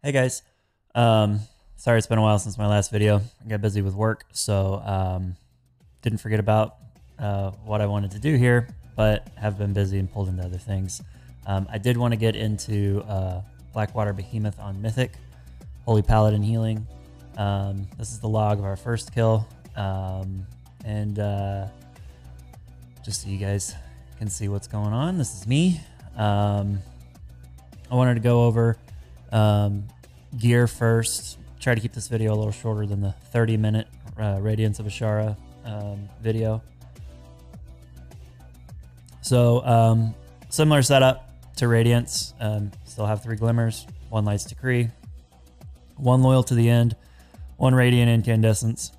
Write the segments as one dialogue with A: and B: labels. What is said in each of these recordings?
A: Hey guys, sorry it's been a while since my last video. I got busy with work, so didn't forget about what I wanted to do here, but have been busy and pulled into other things. I did want to get into Blackwater Behemoth on Mythic, Holy Paladin healing. This is the log of our first kill, and just so you guys can see what's going on, this is me. I wanted to go over gear first. Try to keep this video a little shorter than the 30-minute Radiance of Ashara video. So similar setup to Radiance. Still have 3 Glimmers, 1 Light's Decree, 1 Loyal to the End, 1 Radiant Incandescence,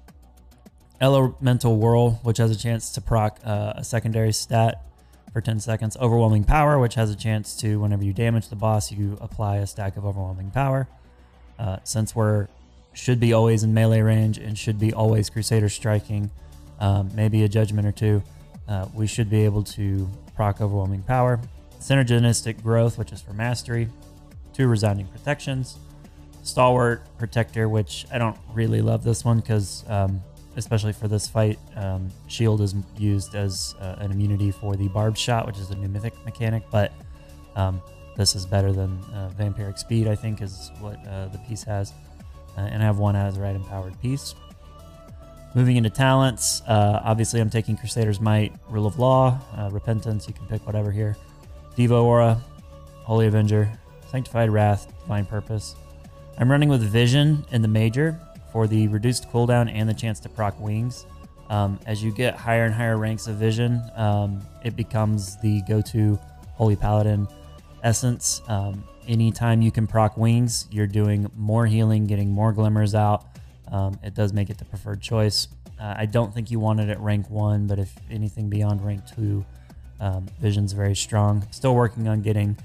A: Elemental Whirl, which has a chance to proc a secondary stat for 10 seconds, Overwhelming Power, which has a chance to, whenever you damage the boss, you apply a stack of Overwhelming Power. Since we're should be always in melee range and should be always Crusader striking, maybe a Judgment or 2, we should be able to proc Overwhelming Power. Synergistic Growth, which is for Mastery, 2 Resounding Protections, Stalwart Protector, which I don't really love this one because especially for this fight, shield is used as an immunity for the barbed shot, which is a new mythic mechanic, but this is better than vampiric speed, I think, is what the piece has. And I have 1 Azerite empowered piece. Moving into talents, obviously I'm taking Crusader's Might, Rule of Law, Repentance, you can pick whatever here. Devo Aura, Holy Avenger, Sanctified Wrath, Divine Purpose. I'm running with Vision in the Major for the reduced cooldown and the chance to proc wings. As you get higher and higher ranks of Vision, it becomes the go-to Holy Paladin essence. Anytime you can proc wings, you're doing more healing, getting more glimmers out. It does make it the preferred choice. I don't think you want it at rank 1, but if anything beyond rank 2, Vision's very strong. Still working on getting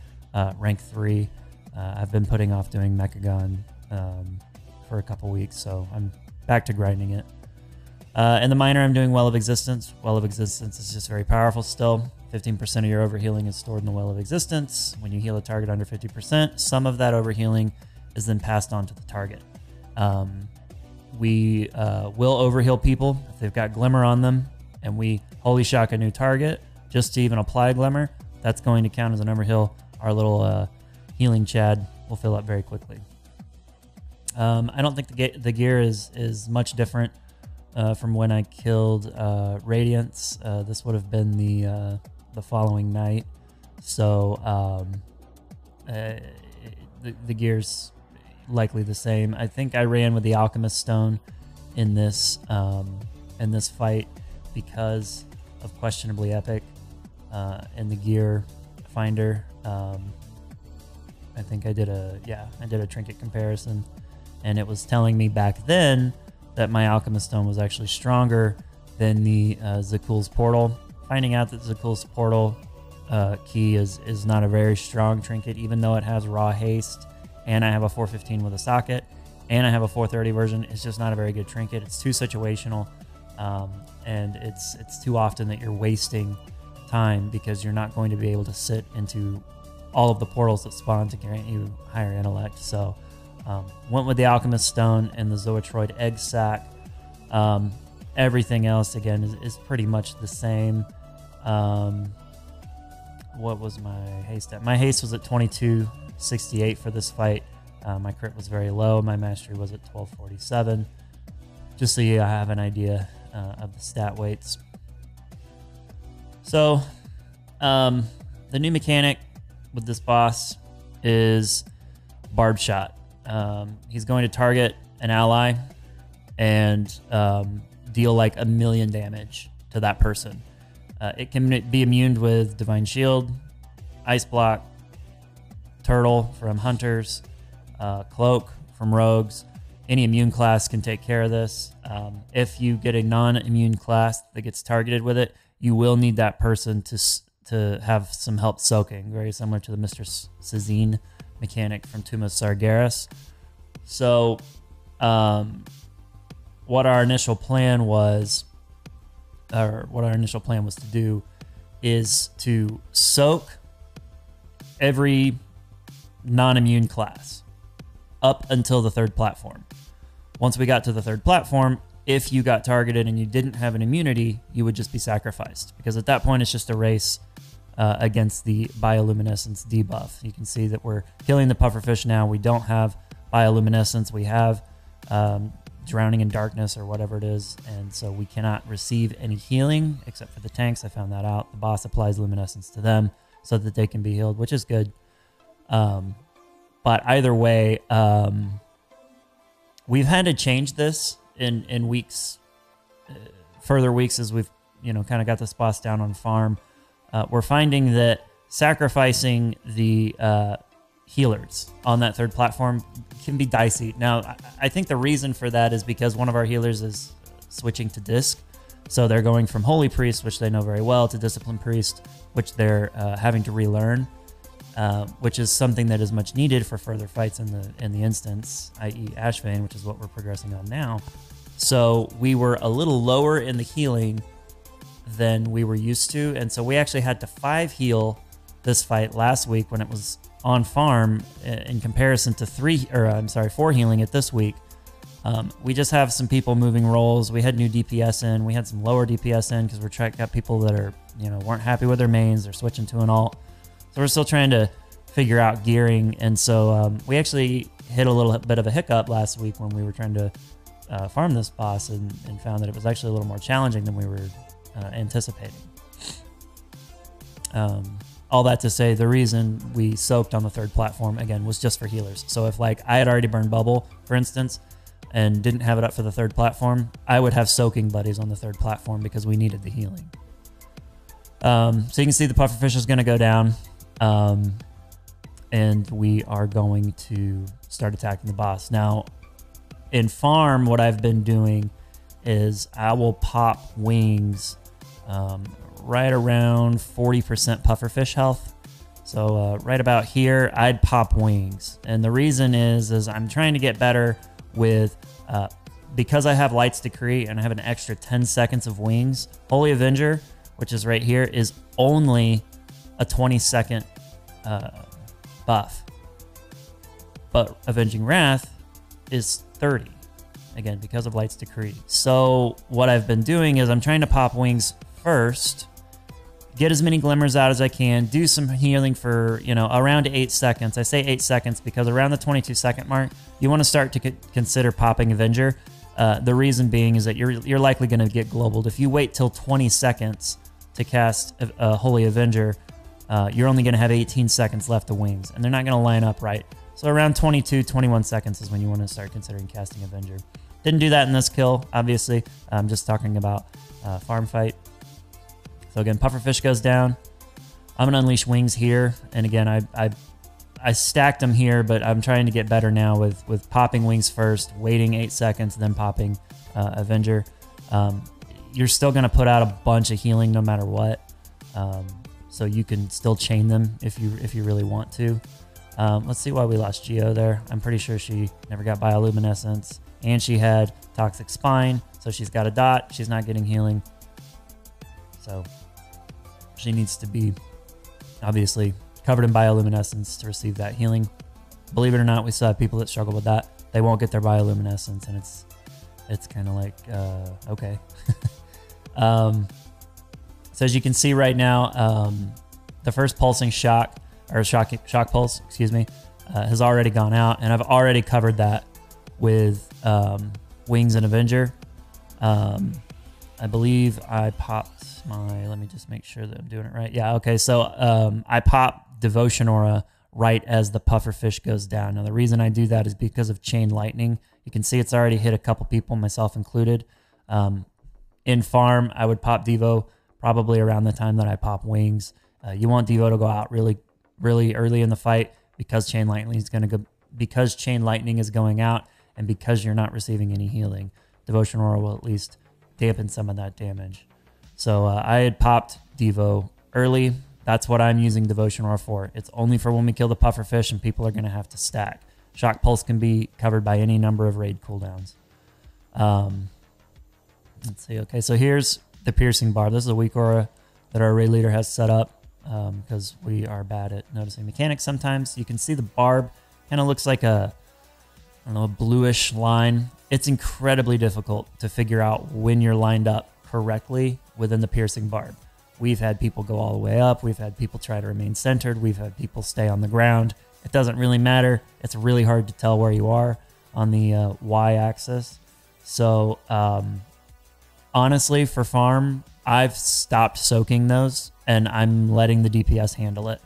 A: rank 3. I've been putting off doing Mechagon for a couple weeks, so I'm back to grinding it. In the minor, I'm doing Well of Existence. Well of Existence is just very powerful still. 15% of your overhealing is stored in the Well of Existence. When you heal a target under 50%, some of that overhealing is then passed on to the target. We will overheal people if they've got Glimmer on them, and we Holy Shock a new target just to even apply Glimmer. That's going to count as an overheal. Our little healing Chad will fill up very quickly. I don't think the gear is much different from when I killed Radiance. This would have been the following night, so the gear's likely the same. I think I ran with the Alchemist Stone in this fight because of Questionably Epic and the gear finder. I think I did a trinket comparison, and it was telling me back then that my Alchemist Stone was actually stronger than the Zakul's Portal. Finding out that Zakul's Portal key is not a very strong trinket, even though it has raw haste, and I have a 415 with a socket, and I have a 430 version. It's just not a very good trinket. It's too situational, and it's too often that you're wasting time because you're not going to be able to sit into all of the portals that spawn to grant you higher intellect. So went with the Alchemist Stone and the Zoetroid Egg Sac. Everything else, again, is pretty much the same. What was my haste at? My haste was at 2268 for this fight. My crit was very low. My mastery was at 1247. Just so you have an idea of the stat weights. So the new mechanic with this boss is Barbed Shot. He's going to target an ally and deal like 1,000,000 damage to that person. It can be immune with Divine Shield, Ice Block, Turtle from Hunters, Cloak from Rogues. Any immune class can take care of this. If you get a non-immune class that gets targeted with it, you will need that person to have some help soaking, very similar to the Mr. Sazine mechanic from Tomb of Sargeras. So what our initial plan was to do is to soak every non-immune class. up until the third platform. Once we got to the third platform, if you got targeted and you didn't have an immunity, you would just be sacrificed, because at that point it's just a race against the bioluminescence debuff. You can see that we're killing the pufferfish now. We don't have bioluminescence. We have drowning in darkness or whatever it is, and so we cannot receive any healing except for the tanks. I found that out. The boss applies luminescence to them so that they can be healed, which is good. But either way, we've had to change this in weeks, further weeks, as we've kind of got this boss down on farm. We're finding that sacrificing the healers on that third platform can be dicey. Now, I think the reason for that is because one of our healers is switching to disc. So they're going from Holy Priest, which they know very well, to Discipline Priest, which they're having to relearn, which is something that is much needed for further fights in the instance, i.e. Ashvane, which is what we're progressing on now. So we were a little lower in the healing than we were used to, and so we actually had to 5 heal this fight last week when it was on farm, in comparison to 4 healing it this week. We just have some people moving roles. We had new DPS in. We had some lower DPS in because we're got people that are weren't happy with their mains. They're switching to an alt. So we're still trying to figure out gearing, and so we actually hit a little bit of a hiccup last week when we were trying to farm this boss, and found that it was actually a little more challenging than we were anticipating. All that to say, the reason we soaked on the third platform, again, was just for healers. So if I had already burned Bubble, for instance, and didn't have it up for the third platform, I would have soaking buddies on the third platform because we needed the healing. So you can see the pufferfish is going to go down, and we are going to start attacking the boss. Now, in farm, what I've been doing is I will pop wings right around 40% pufferfish health. So right about here, I'd pop wings. And the reason is I'm trying to get better with, because I have Light's Decree and I have an extra 10 seconds of wings, Holy Avenger, which is right here, is only a 20-second buff. But Avenging Wrath is 30, again, because of Light's Decree. So what I've been doing is I'm trying to pop wings first, get as many glimmers out as I can, do some healing for, around 8 seconds. I say 8 seconds because around the 22-second mark, you want to start to consider popping Avenger. The reason being is that you're likely going to get globaled. If you wait till 20 seconds to cast a Holy Avenger, you're only going to have 18 seconds left of wings, and they're not going to line up right. So around 22, 21 seconds is when you want to start considering casting Avenger. Didn't do that in this kill, obviously. I'm just talking about farm fight. So again, pufferfish goes down. I'm gonna unleash wings here, and again, I stacked them here, but I'm trying to get better now with popping wings first, waiting 8 seconds, then popping Avenger. You're still gonna put out a bunch of healing no matter what, so you can still chain them if you really want to. Let's see why we lost Geo there. I'm pretty sure she never got bioluminescence, and she had toxic spine, so she's got a dot. She's not getting healing, so she needs to be obviously covered in bioluminescence to receive that healing. Believe it or not, we still have people that struggle with that. They won't get their bioluminescence, and it's kind of like okay. So as you can see right now, the first pulsing shock pulse, excuse me, has already gone out, and I've already covered that with wings and Avenger. I believe I popped my, let me just make sure that I'm doing it right. Yeah, okay, so I popped Devotion Aura right as the pufferfish goes down. Now the reason I do that is because of Chain Lightning. You can see it's already hit a couple people, myself included. In farm, I would pop Devo probably around the time that I pop wings. You want Devo to go out really early in the fight because Chain Lightning is going to go, because Chain Lightning is going out, and because you're not receiving any healing. Devotion Aura will at least dampen some of that damage. So I had popped Devo early. That's what I'm using Devotion Aura for. It's only for when we kill the pufferfish and people are going to have to stack. Shock Pulse can be covered by any number of raid cooldowns. Let's see. Okay, so here's the Piercing Barb. This is a weak aura that our raid leader has set up because we are bad at noticing mechanics sometimes. You can see the barb kind of looks like a I don't know, a bluish line. It's incredibly difficult to figure out when you're lined up correctly within the piercing barb. We've had people go all the way up. We've had people try to remain centered. We've had people stay on the ground. It doesn't really matter. It's really hard to tell where you are on the y-axis. So honestly, for farm, I've stopped soaking those, and I'm letting the DPS handle it.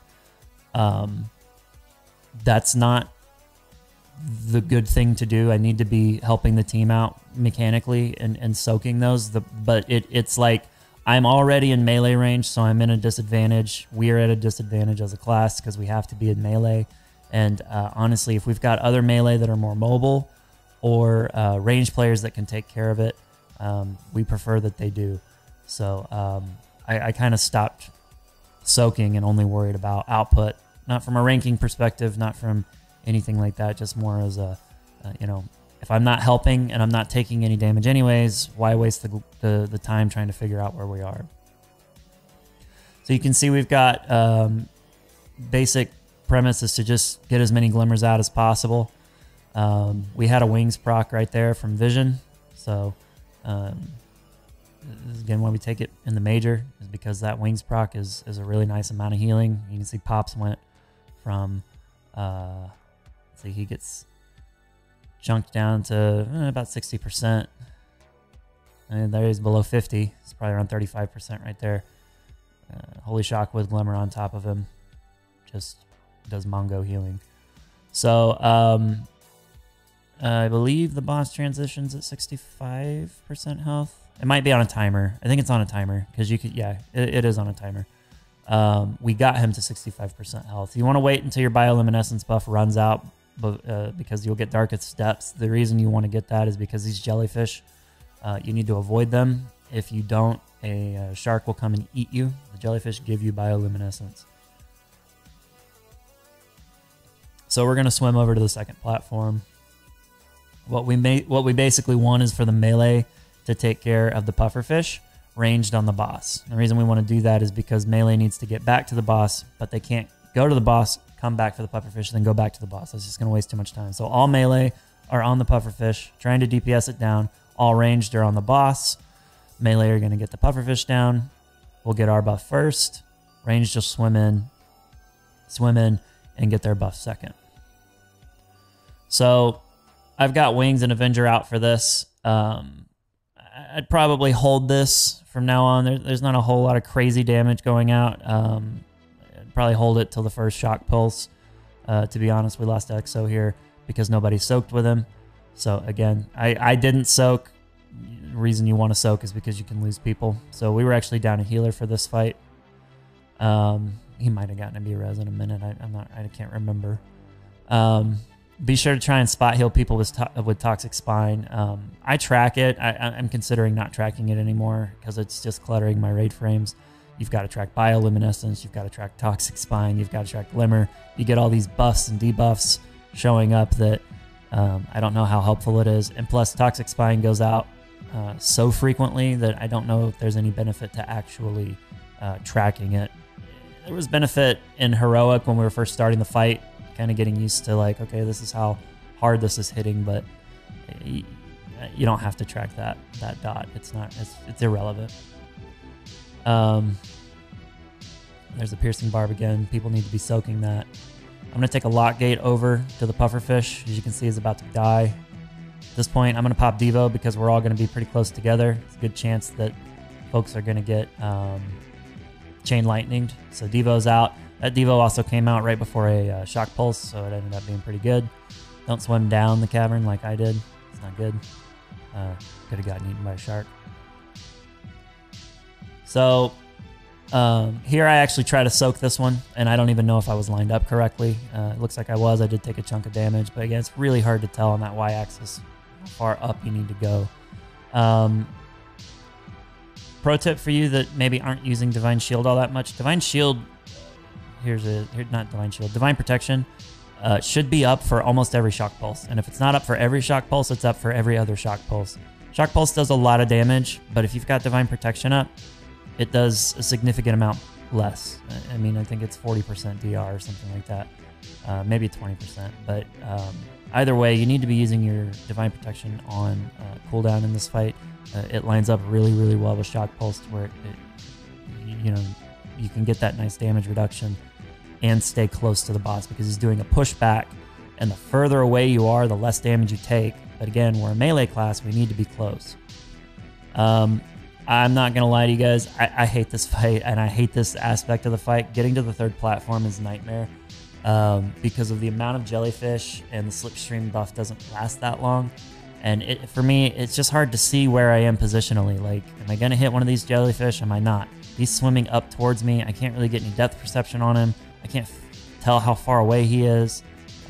A: That's not the good thing to do. I need to be helping the team out mechanically and soaking those. But it's like I'm already in melee range, so I'm in a disadvantage. We're at a disadvantage as a class because we have to be in melee. And honestly, if we've got other melee that are more mobile or range players that can take care of it, we prefer that they do. So I kind of stopped soaking and only worried about output, not from a ranking perspective, not from anything like that, just more as a, you know, if I'm not helping and I'm not taking any damage anyways, why waste the time trying to figure out where we are? So you can see we've got basic premise is to just get as many glimmers out as possible. We had a wings proc right there from vision. So this is again why we take it in the major, is because that wings proc is a really nice amount of healing. You can see Pops went from, let's see, he gets junked down to about 60%. And there he's below 50. It's probably around 35% right there. Holy Shock with Glimmer on top of him. Just does Mongo healing. So I believe the boss transitions at 65% health. It might be on a timer. I think it's on a timer because you could, yeah, it is on a timer. We got him to 65% health. You want to wait until your bioluminescence buff runs out, because you'll get Darkest Steps. The reason you want to get that is because these jellyfish, you need to avoid them. If you don't, a shark will come and eat you. The jellyfish give you bioluminescence. So we're going to swim over to the second platform. What we basically want is for the melee to take care of the pufferfish ranged on the boss. The reason we want to do that is because melee needs to get back to the boss, but they can't go to the boss, come back for the pufferfish, then go back to the boss. That's just going to waste too much time. So all melee are on the pufferfish, trying to DPS it down. All ranged are on the boss. Melee are going to get the pufferfish down. We'll get our buff first. Ranged just swim in, and get their buff second. So I've got Wings and Avenger out for this. I'd probably hold this from now on. There's not a whole lot of crazy damage going out. I'd probably hold it till the first shock pulse. To be honest, we lost Exo here because nobody soaked with him. So again, I didn't soak. The reason you want to soak is because you can lose people. So we were actually down a healer for this fight. He might have gotten a B-res in a minute. I can't remember. Be sure to try and spot heal people with Toxic Spine. I track it. I'm considering not tracking it anymore because it's just cluttering my raid frames. You've got to track Bioluminescence. You've got to track Toxic Spine. You've got to track Glimmer. You get all these buffs and debuffs showing up that I don't know how helpful it is. And plus, Toxic Spine goes out so frequently that I don't know if there's any benefit to actually tracking it. There was benefit in Heroic when we were first starting the fight, kind of getting used to like, okay, this is how hard this is hitting, but you don't have to track that dot. It's irrelevant. There's a piercing barb again. People need to be soaking that. I'm going to take a lock gate over to the pufferfish. As you can see, is about to die. At this point, I'm going to pop Devo because we're all going to be pretty close together. It's a good chance that folks are going to get chain lightninged. So Devo's out. That Devo also came out right before a shock pulse, so it ended up being pretty good. Don't swim down the cavern like I did. It's not good. Could have gotten eaten by a shark. So here I actually try to soak this one, and I don't even know if I was lined up correctly. It looks like I was. I did take a chunk of damage, but again, it's really hard to tell on that y-axis how far up you need to go. Pro tip for you that maybe aren't using Divine Shield all that much. Divine Shield, not Divine Shield, Divine Protection should be up for almost every shock pulse. And if it's not up for every shock pulse, it's up for every other shock pulse. Shock pulse does a lot of damage, but if you've got Divine Protection up, it does a significant amount less. I mean, I think it's 40% DR or something like that. Maybe 20%, but Either way, you need to be using your Divine Protection on cooldown in this fight. It lines up really, really well with Shock Pulse, where you know, you can get that nice damage reduction and stay close to the boss because he's doing a pushback, and the further away you are, the less damage you take. But again, we're a melee class, we need to be close. I'm not gonna lie to you guys, I hate this fight, and I hate this aspect of the fight. Getting to the third platform is a nightmare because of the amount of jellyfish, and the slipstream buff doesn't last that long. And for me, it's just hard to see where I am positionally. Like, am I gonna hit one of these jellyfish? Am I not? He's swimming up towards me. I can't really get any depth perception on him. I can't tell how far away he is.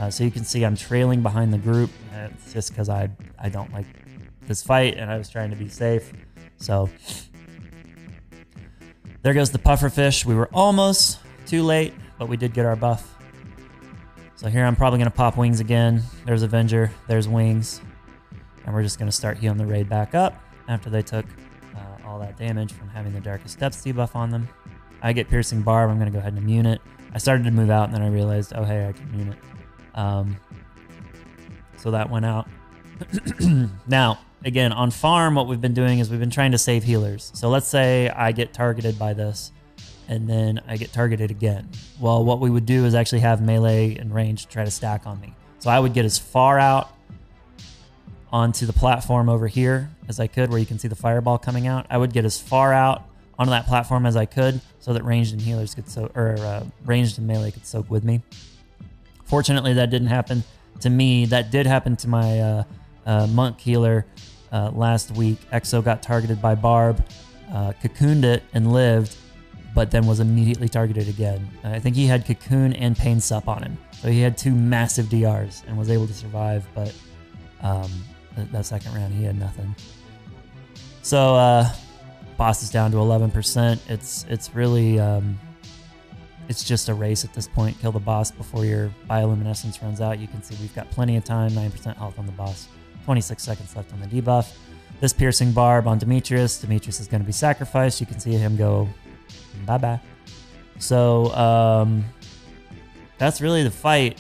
A: So you can see I'm trailing behind the group. It's just because I don't like this fight, and I was trying to be safe. So there goes the pufferfish. We were almost too late, but we did get our buff. So here I'm probably going to pop wings again. There's Avenger. There's wings. And we're just going to start healing the raid back up after they took all that damage from having the Darkest Depths debuff on them. I get Piercing Barb. I'm going to go ahead and immune it. I started to move out, and then I realized, oh, hey, I can immune it. So that went out. Now, again, on farm, what we've been doing is we've been trying to save healers. So let's say I get targeted by this, and then I get targeted again. Well, what we would do is actually have melee and range try to stack on me. So I would get as far out onto the platform over here as I could, where you can see the fireball coming out. I would get as far out onto that platform as I could, so that ranged and healers could ranged and melee could soak with me. Fortunately, that didn't happen to me. That did happen to my monk healer last week. Exo got targeted by Barb, cocooned it and lived, but then was immediately targeted again. I think he had Cocoon and Pain Sup on him. So he had 2 massive DRs and was able to survive, but that second round he had nothing. So boss is down to 11%. It's really, it's just a race at this point. Kill the boss before your bioluminescence runs out. You can see we've got plenty of time, 9% health on the boss, 26 seconds left on the debuff. This Piercing Barb on Demetrius. Demetrius is going to be sacrificed. You can see him go bye-bye. So that's really the fight.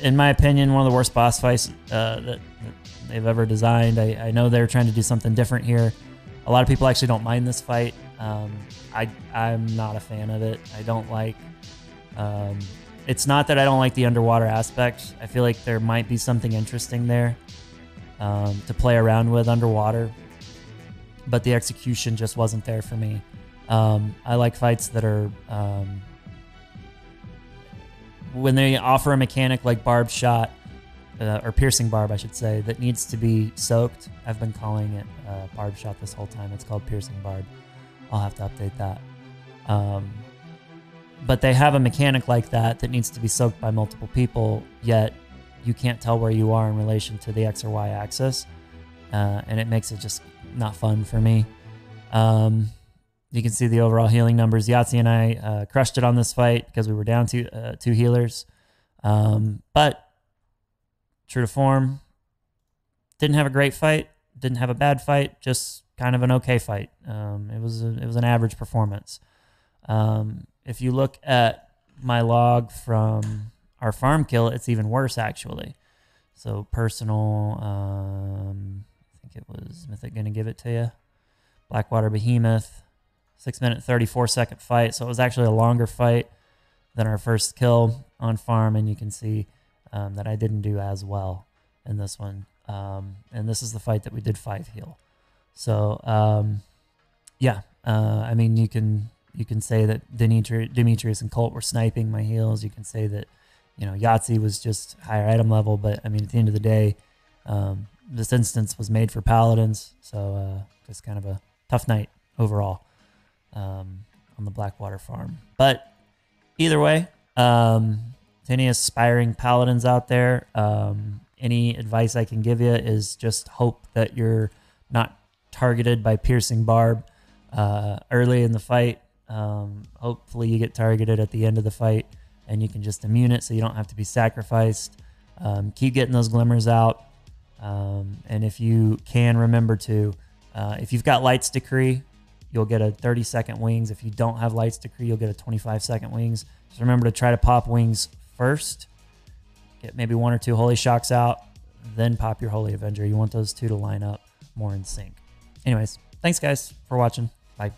A: In my opinion, one of the worst boss fights that they've ever designed. I know they're trying to do something different here. A lot of people actually don't mind this fight. I'm not a fan of it. I don't like... it's not that I don't like the underwater aspect. I feel like there might be something interesting there to play around with underwater, but the execution just wasn't there for me. I like fights that are... when they offer a mechanic like Barb Shot, or Piercing Barb, I should say, that needs to be soaked. I've been calling it Barb Shot this whole time. It's called Piercing Barb. I'll have to update that. But they have a mechanic like that that needs to be soaked by multiple people, yet you can't tell where you are in relation to the X or Y axis. And it makes it just not fun for me. You can see the overall healing numbers. Yahtzee and I crushed it on this fight because we were down to 2 healers. But true to form, didn't have a great fight, didn't have a bad fight, just kind of an okay fight. It was an average performance. If you look at my log from our farm kill, it's even worse actually. So personal, I think it was Mythic gonna give it to you. Blackwater Behemoth, 6-minute 34-second fight. So it was actually a longer fight than our first kill on farm, and you can see that I didn't do as well in this one. And this is the fight that we did 5 heal. So yeah, I mean, you can say that Demetrius and Colt were sniping my heals. You can say that, you know, Yahtzee was just higher item level, but I mean, at the end of the day, this instance was made for Paladins, so just kind of a tough night overall on the Blackwater farm. But either way, to any aspiring Paladins out there, any advice I can give you is just hope that you're not targeted by Piercing Barb early in the fight. Hopefully you get targeted at the end of the fight and you can just immune it so you don't have to be sacrificed. Keep getting those glimmers out. And if you can, remember to, if you've got Light's Decree, you'll get a 30-second wings. If you don't have Light's Decree, you'll get a 25-second wings. Just remember to try to pop wings first. Get maybe 1 or 2 Holy Shocks out, then pop your Holy Avenger. You want those two to line up more in sync. Anyways, thanks guys for watching. Bye.